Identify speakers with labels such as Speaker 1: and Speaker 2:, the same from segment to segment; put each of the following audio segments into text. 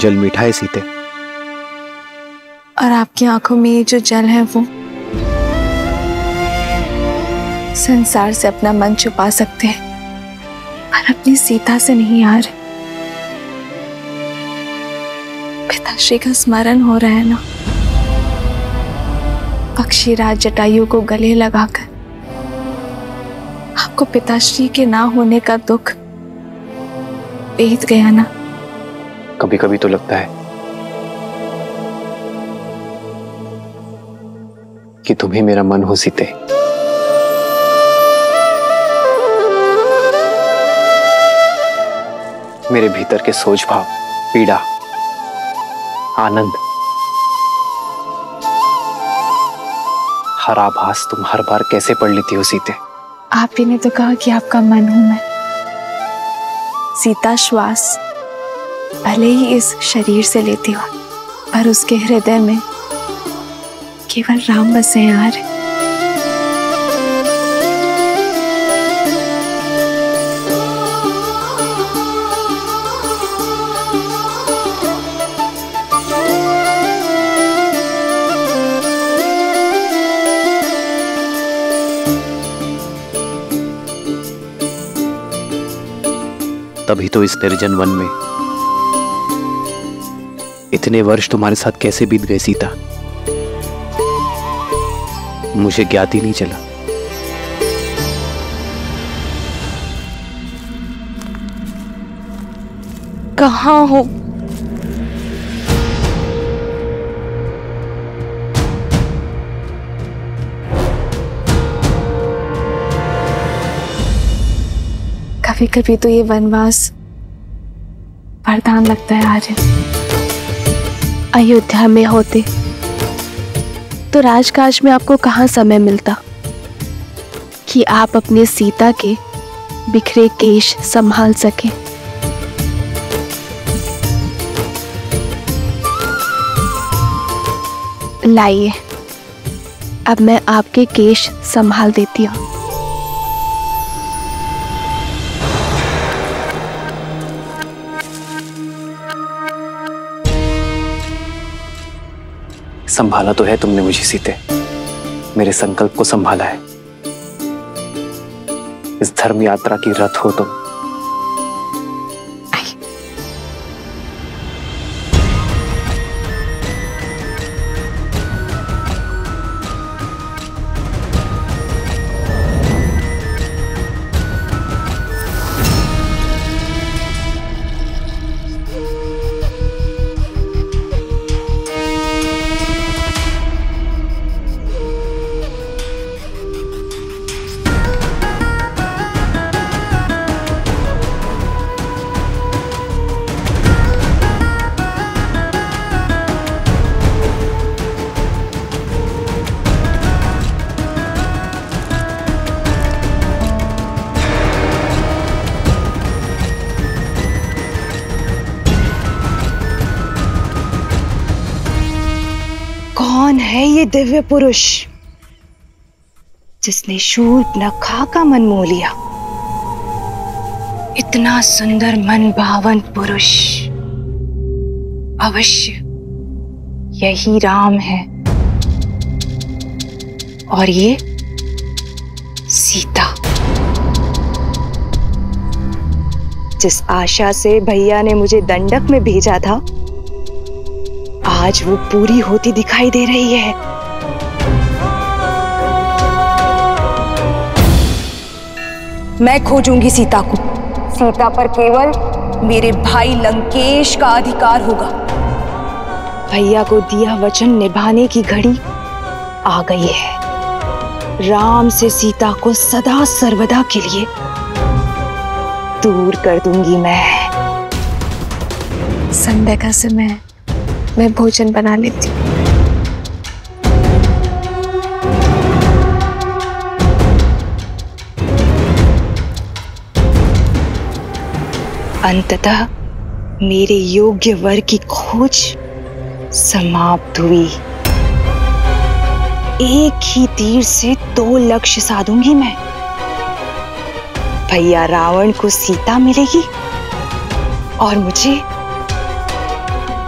Speaker 1: जल मीठा है सीते।
Speaker 2: और आपकी आंखों में ये जो जल है वो संसार से अपना मन छुपा सकते हैं, पर अपनी सीता से नहीं यार। पिताश्री का स्मरण हो रहा है ना, पक्षीराज जटायु को गले लगाकर आपको पिताश्री के ना होने का दुख बीत गया ना।
Speaker 1: कभी कभी तो लगता है कि तुम ही मेरा मन हो सीते। मेरे भीतर के सोच भाव, पीड़ा, आनंद, हर आभास तुम हर बार कैसे पढ़ लेती हो सीते।
Speaker 2: आप ही ने तो कहा कि आपका मन हूं मैं। सीता श्वास भले ही इस शरीर से लेती हो, पर उसके हृदय में केवल राम बसे हैं यार।
Speaker 1: तभी तो इस निर्जन वन में इतने वर्ष तुम्हारे साथ कैसे बीत गए सीता, मुझे ज्ञात ही नहीं चला।
Speaker 2: कहाँ हो? कभी कभी तो ये वनवास वरदान लगता है आर्यन।
Speaker 3: अयोध्या में होते तो राजकाज में आपको कहाँ समय मिलता कि आप अपने सीता के बिखरे केश संभाल सकें। लाइए, अब मैं आपके केश संभाल देती हूँ।
Speaker 1: संभाला तो है तुमने मुझे सीते, मेरे संकल्प को संभाला है। इस धर्म यात्रा की रथ हो तुम।
Speaker 4: कौन है ये दिव्य पुरुष जिसने शूर्पणखा का मन मोह लिया? इतना सुंदर मन भावन पुरुष अवश्य यही राम है, और ये सीता। जिस आशा से भैया ने मुझे दंडक में भेजा था, आज वो पूरी होती दिखाई दे रही है। मैं खोजूंगी सीता को। सीता पर केवल मेरे भाई लंकेश का अधिकार होगा। भैया को दिया वचन निभाने की घड़ी आ गई है। राम से सीता को सदा सर्वदा के लिए दूर कर दूंगी मैं।
Speaker 2: संध्या का समय, मैं भोजन बना लेती हूँ।
Speaker 4: अंततः मेरे योग्य वर की खोज समाप्त हुई। एक ही तीर से 2 लक्ष्य साधूंगी मैं। भैया रावण को सीता मिलेगी और मुझे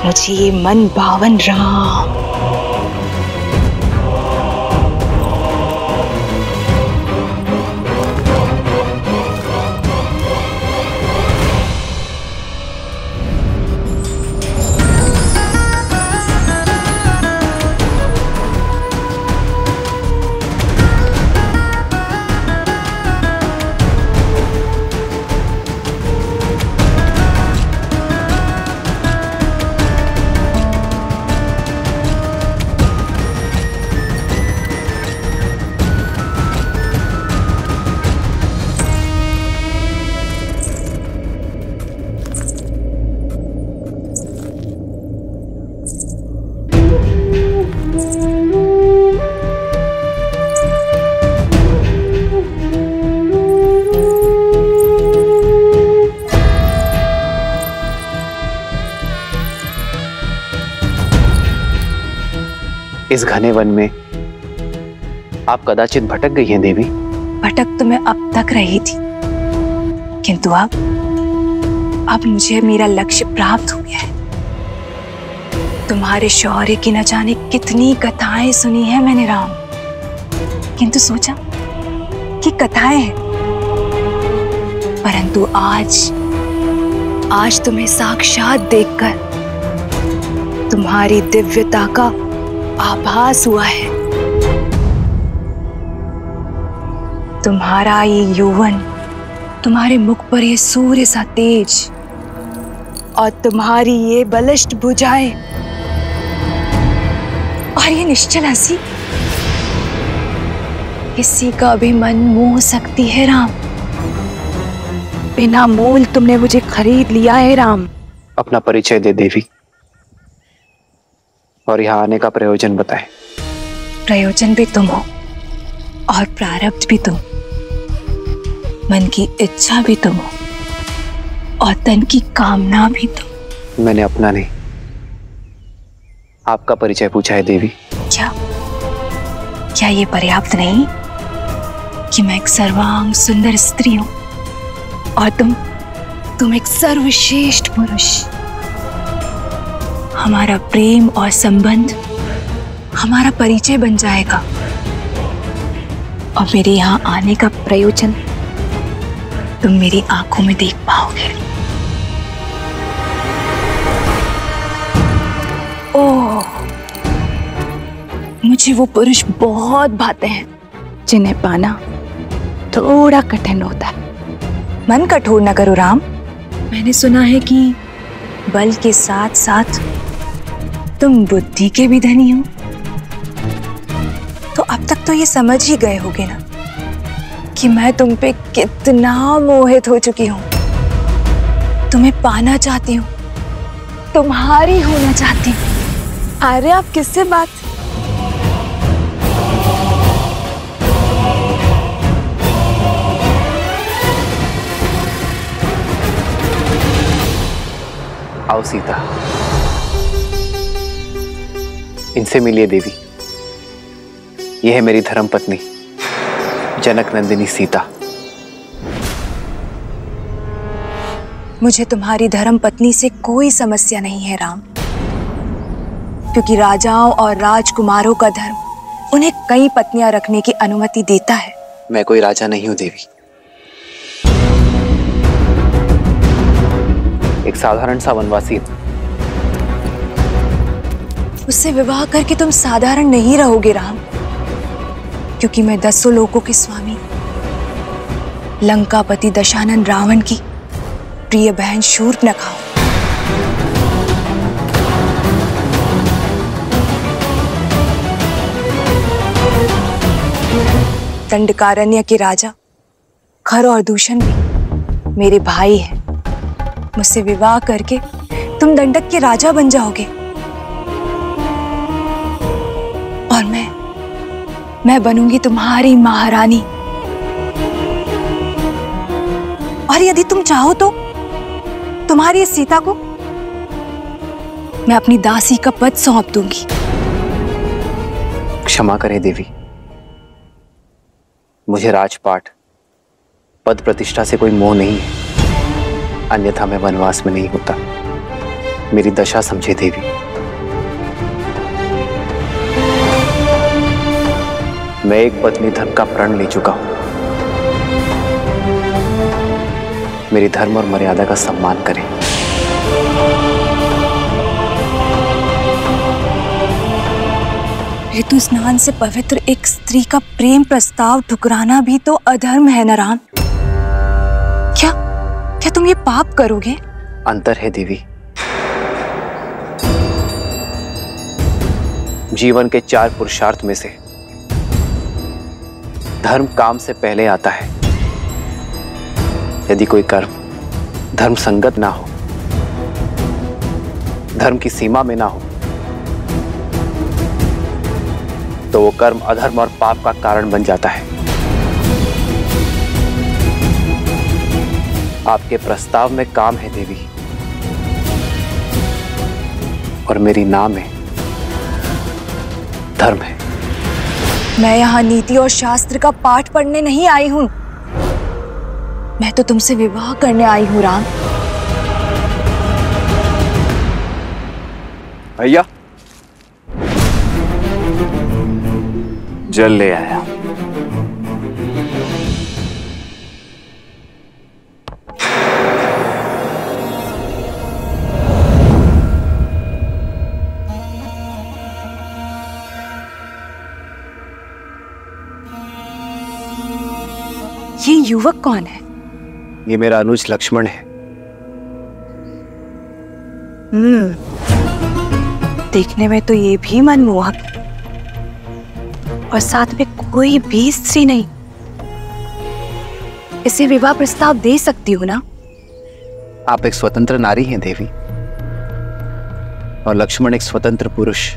Speaker 4: मुझे ये मन भावन राम।
Speaker 1: इस घने वन में आप कदाचित भटक गई हैं देवी।
Speaker 4: भटक तो मैं अब तक रही थी, किंतु अब मुझे मेरा लक्ष्य प्राप्त हो गया है। तुम्हारे शौर्य की न जाने कितनी कथाएं सुनी है मैंने राम, किंतु सोचा कि कथाएं हैं, परंतु आज तुम्हें साक्षात देखकर तुम्हारी दिव्यता का आभास हुआ है। तुम्हारा ये यौवन, तुम्हारे मुख पर ये सूर्य सा तेज और तुम्हारी ये बलिष्ठ भुजाएं और ये निश्चल हंसी किसी का भी मन मोह सकती है राम। बिना मोल तुमने मुझे खरीद लिया है राम।
Speaker 1: अपना परिचय दे देवी और यहाँ आने का प्रयोजन बताएं।
Speaker 4: प्रयोजन भी तुम हो और प्रारब्ध भी तुम, मन की इच्छा भी तुम हो और तन की कामना भी तुम।
Speaker 1: मैंने अपना नहीं, आपका परिचय पूछा है देवी।
Speaker 4: क्या ये पर्याप्त नहीं कि मैं एक सर्वांग सुंदर स्त्री हूं और तुम एक सर्वश्रेष्ठ पुरुष। हमारा प्रेम और संबंध हमारा परिचय बन जाएगा और मेरे यहाँ आने का प्रयोजन तुम मेरी आंखों में देख पाओगे। ओह, मुझे वो पुरुष बहुत भाते हैं जिन्हें पाना थोड़ा कठिन होता है। मन कठोर न करो राम। मैंने सुना है कि बल के साथ साथ तुम बुद्धि के भी धनी हो, तो अब तक तो ये समझ ही गए होगे ना कि मैं तुम पे कितना मोहित हो चुकी हूं। तुम्हें पाना चाहती हूँ, तुम्हारी होना चाहती हूँ।
Speaker 3: अरे आप किससे बात?
Speaker 1: आओ सीता, इनसे मिलिए देवी। यह है मेरी धर्मपत्नी जनक नंदिनी सीता।
Speaker 4: मुझे तुम्हारी धर्मपत्नी से कोई समस्या नहीं है राम, क्योंकि राजाओं और राजकुमारों का धर्म उन्हें कई पत्नियां रखने की अनुमति देता है।
Speaker 1: मैं कोई राजा नहीं हूं देवी, एक साधारण सा वनवासी हूं।
Speaker 4: उससे विवाह करके तुम साधारण नहीं रहोगे राम, क्योंकि मैं 10 लोकों के स्वामी लंकापति दशानन रावण की प्रिय बहन शूर्पणखा हूं। दंडकारण्य के राजा खर और दूषण भी मेरे भाई हैं। मुझसे विवाह करके तुम दंडक के राजा बन जाओगे और मैं बनूंगी तुम्हारी महारानी। और यदि तुम चाहो तो तुम्हारी इस सीता को मैं अपनी दासी का पद सौंप दूंगी।
Speaker 1: क्षमा करें देवी, मुझे राजपाट पद प्रतिष्ठा से कोई मोह नहीं है, अन्यथा मैं वनवास में नहीं होता। मेरी दशा समझे देवी। मैं एक पत्नी धर्म का प्रण ले चुका हूं। मेरी धर्म और मर्यादा का सम्मान करें।
Speaker 4: ऋतु स्नान से पवित्र एक स्त्री का प्रेम प्रस्ताव ठुकराना भी तो अधर्म है ना राम? क्या तुम ये पाप करोगे?
Speaker 1: अंतर है देवी। जीवन के 4 पुरुषार्थ में से धर्म काम से पहले आता है। यदि कोई कर्म धर्म संगत ना हो, धर्म की सीमा में ना हो, तो वो कर्म अधर्म और पाप का कारण बन जाता है। आपके प्रस्ताव में काम है देवी, और मेरी नाम है धर्म है।
Speaker 4: मैं यहाँ नीति और शास्त्र का पाठ पढ़ने नहीं आई हूं। मैं तो तुमसे विवाह करने आई हूं राम।
Speaker 1: भैया, जल ले आया।
Speaker 4: ये युवक कौन है?
Speaker 1: ये मेरा अनुज लक्ष्मण है।
Speaker 4: देखने में तो ये भी मनमोहक है, और साथ में कोई भी स्त्री नहीं। इसे विवाह प्रस्ताव दे सकती हूँ ना?
Speaker 1: आप एक स्वतंत्र नारी हैं देवी, और लक्ष्मण एक स्वतंत्र पुरुष।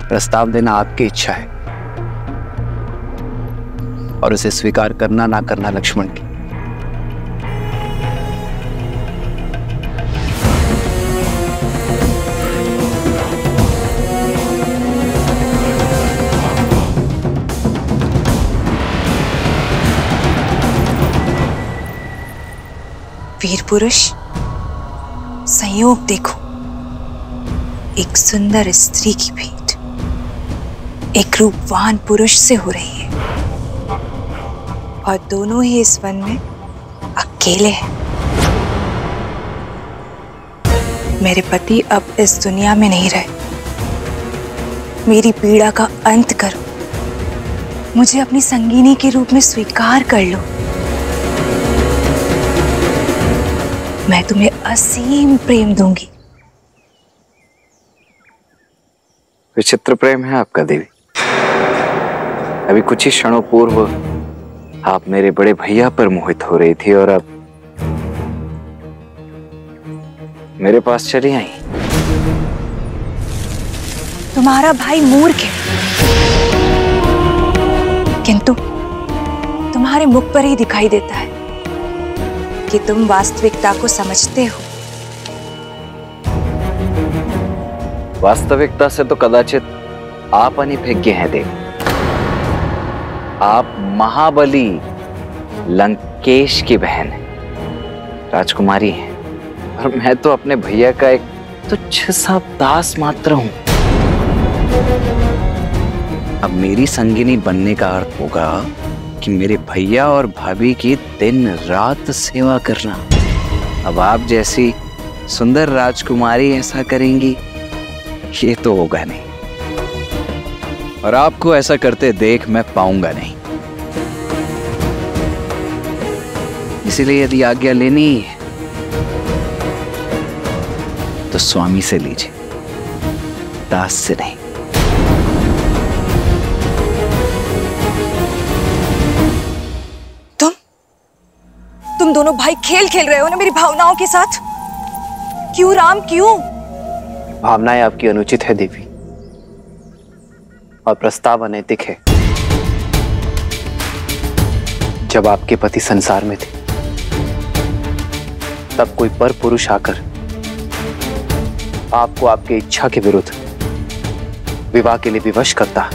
Speaker 1: प्रस्ताव देना आपकी इच्छा है, और उसे स्वीकार करना ना करना लक्ष्मण की।
Speaker 4: वीर पुरुष, संयोग देखो, एक सुंदर स्त्री की भेंट एक रूपवान पुरुष से हो रही है, और दोनों ही इस वन में अकेले हैं। मेरे पति अब इस दुनिया में नहीं रहे। मेरी पीड़ा का अंत करो, मुझे अपनी संगिनी के रूप में स्वीकार कर लो। मैं तुम्हें असीम प्रेम दूंगी।
Speaker 1: विचित्र प्रेम है आपका देवी। अभी कुछ ही क्षणों पूर्व आप मेरे बड़े भैया पर मोहित हो रही थी, और अब मेरे पास चली आई।
Speaker 4: तुम्हारा भाई मूर्ख है, किंतु तुम्हारे मुख पर ही दिखाई देता है कि तुम वास्तविकता को समझते हो।
Speaker 1: वास्तविकता से तो कदाचित आप अनभिज्ञ हैं देवी। आप महाबली लंकेश की बहन हैं, राजकुमारी हैं, और मैं तो अपने भैया का एक तुच्छ सा दास मात्र हूं। अब मेरी संगिनी बनने का अर्थ होगा कि मेरे भैया और भाभी की दिन रात सेवा करना। अब आप जैसी सुंदर राजकुमारी ऐसा करेंगी, ये तो होगा नहीं, और आपको ऐसा करते देख मैं पाऊंगा नहीं। इसलिए यदि आज्ञा लेनी है तो स्वामी से लीजिए, दास से नहीं।
Speaker 4: तुम दोनों भाई खेल खेल रहे हो ना मेरी भावनाओं के साथ। क्यों राम, क्यों?
Speaker 1: भावनाएं आपकी अनुचित है देवी, और प्रस्ताव अनैतिक है। जब आपके पति संसार में थे, तब कोई पर पुरुष आकर आपको आपके इच्छा के विरुद्ध विवाह के लिए विवश करता,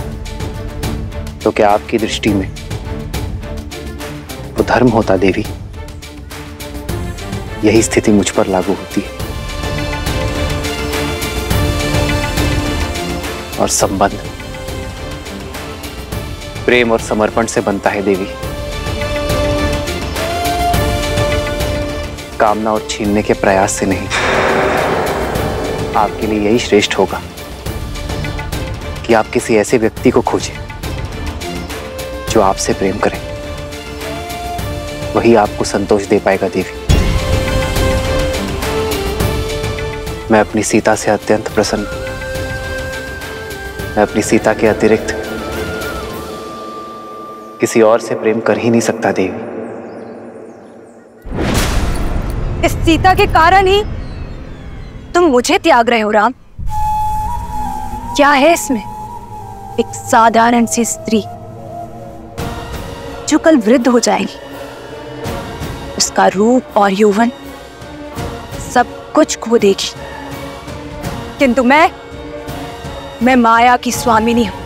Speaker 1: तो क्या आपकी दृष्टि में वो धर्म होता देवी? यही स्थिति मुझ पर लागू होती है। और संबंध प्रेम और समर्पण से बनता है देवी। कामना और छीनने के प्रयास से नहीं। आपके लिए यही श्रेष्ठ होगा कि आप किसी ऐसे व्यक्ति को खोजें जो आपसे प्रेम करे। वही आपको संतोष दे पाएगा देवी। मैं अपनी सीता से अत्यंत प्रसन्न। मैं अपनी सीता के अतिरिक्त किसी और से प्रेम कर ही नहीं सकता देवी।
Speaker 4: इस सीता के कारण ही तुम मुझे त्याग रहे हो राम। क्या है इसमें? एक साधारण सी स्त्री जो कल वृद्ध हो जाएगी। उसका रूप और यौवन सब कुछ खो देगी, किंतु मैं माया की स्वामिनी हूं।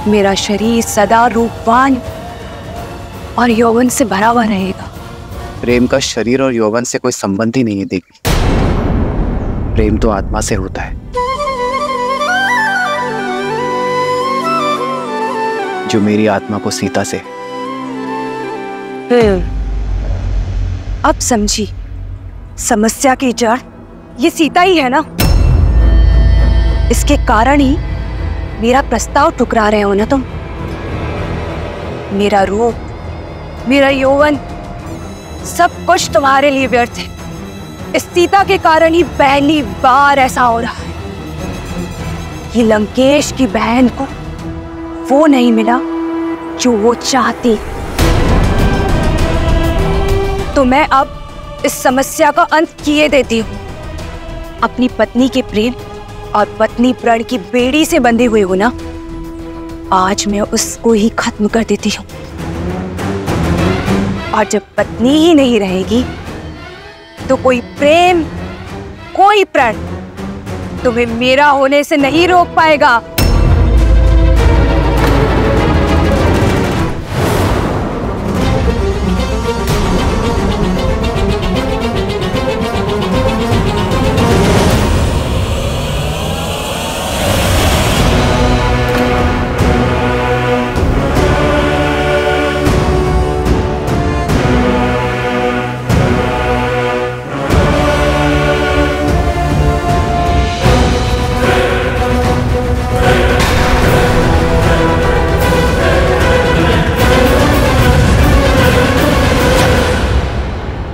Speaker 4: मेरा शरीर सदा रूपवान और यौवन से भरा हुआ रहेगा।
Speaker 1: प्रेम का शरीर और यौवन से कोई संबंध ही नहीं है देवी। प्रेम तो आत्मा से होता है, जो मेरी आत्मा को सीता से।
Speaker 4: अब समझी, समस्या की जड़ ये सीता ही है ना। इसके कारण ही मेरा प्रस्ताव ठुकरा रहे हो ना तुम। मेरा रूप, मेरा यौवन सब कुछ तुम्हारे लिए व्यर्थ है। इस सीता के कारण ही पहली बार ऐसा हो रहा है कि लंकेश की बहन को वो नहीं मिला जो वो चाहती। तो मैं अब इस समस्या का अंत किए देती हूँ। अपनी पत्नी के प्रेम और पत्नी प्रण की बेड़ी से बंधे हुए हो ना, आज मैं उसको ही खत्म कर देती हूँ। और जब पत्नी ही नहीं रहेगी तो कोई प्रेम, कोई प्रण तुम्हें मेरा होने से नहीं रोक पाएगा।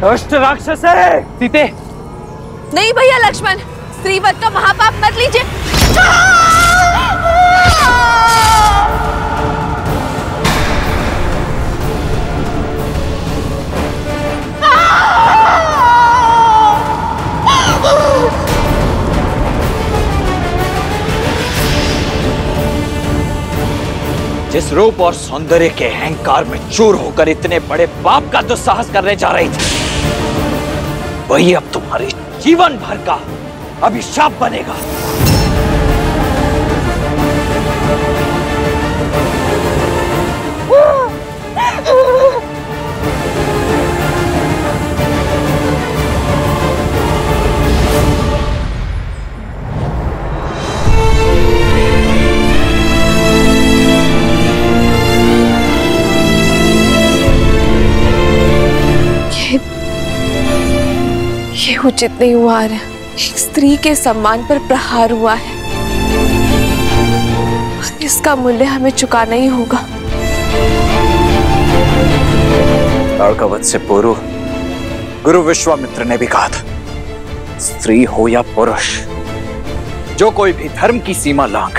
Speaker 1: दुष्ट राक्षस है सीते।
Speaker 3: नहीं भैया लक्ष्मण, स्त्रीवध का महापाप मत लीजिए।
Speaker 5: जिस रूप और सौंदर्य के अहंकार में चूर होकर इतने बड़े पाप का दुस्साहस करने जा रही थी, वही अब तुम्हारे जीवन भर का अभिशाप बनेगा।
Speaker 3: ये उचित नहीं हुआ है। एक स्त्री के सम्मान पर प्रहार हुआ है, इसका मूल्य हमें चुकाना ही होगा।
Speaker 5: ताड़कावध से पूर्व गुरु विश्वामित्र ने भी कहा था, स्त्री हो या पुरुष, जो कोई भी धर्म की सीमा लांघ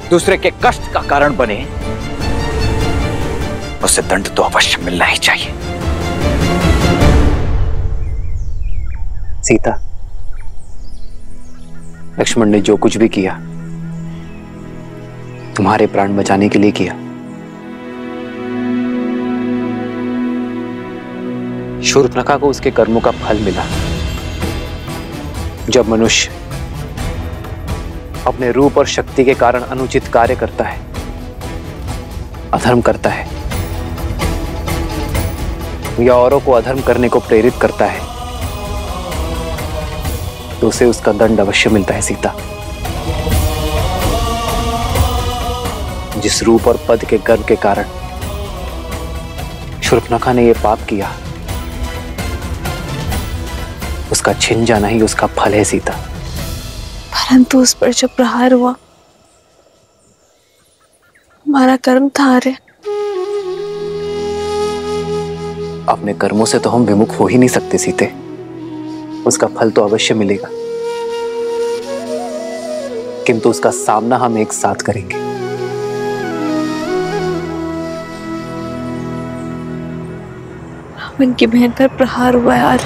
Speaker 5: दूसरे के कष्ट का कारण बने, उसे दंड तो अवश्य मिलना ही चाहिए।
Speaker 1: सीता, लक्ष्मण ने जो कुछ भी किया तुम्हारे प्राण बचाने के लिए किया। शूर्पणखा को उसके कर्मों का फल मिला। जब मनुष्य अपने रूप और शक्ति के कारण अनुचित कार्य करता है, अधर्म करता है या औरों को अधर्म करने को प्रेरित करता है, तो उसे उसका दंड अवश्य मिलता है सीता।
Speaker 5: जिस रूप और पद के गर्व के कारण शूर्पणखा ने यह पाप किया, उसका छिन जाना ही उसका फल है सीता।
Speaker 3: परंतु उस पर जब प्रहार हुआ, हमारा कर्म था रे।
Speaker 5: अपने कर्मों से तो हम विमुख हो ही नहीं सकते सीते, उसका फल तो अवश्य मिलेगा, किंतु उसका सामना हम एक साथ करेंगे।
Speaker 3: रावण की बहन पर प्रहार हुआ यार,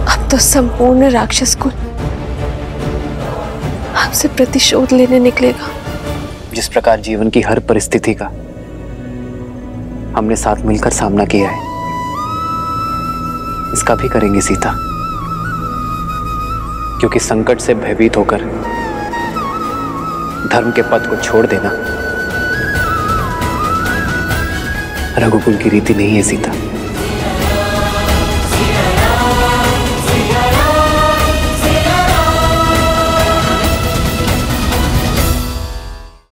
Speaker 3: अब तो संपूर्ण राक्षस कुल हमसे प्रतिशोध लेने निकलेगा।
Speaker 5: जिस प्रकार जीवन की हर परिस्थिति का हमने साथ मिलकर सामना किया है, इसका भी करेंगे सीता, क्योंकि संकट से भयभीत होकर धर्म के पथ को छोड़ देना रघुकुल की रीति नहीं है सीता।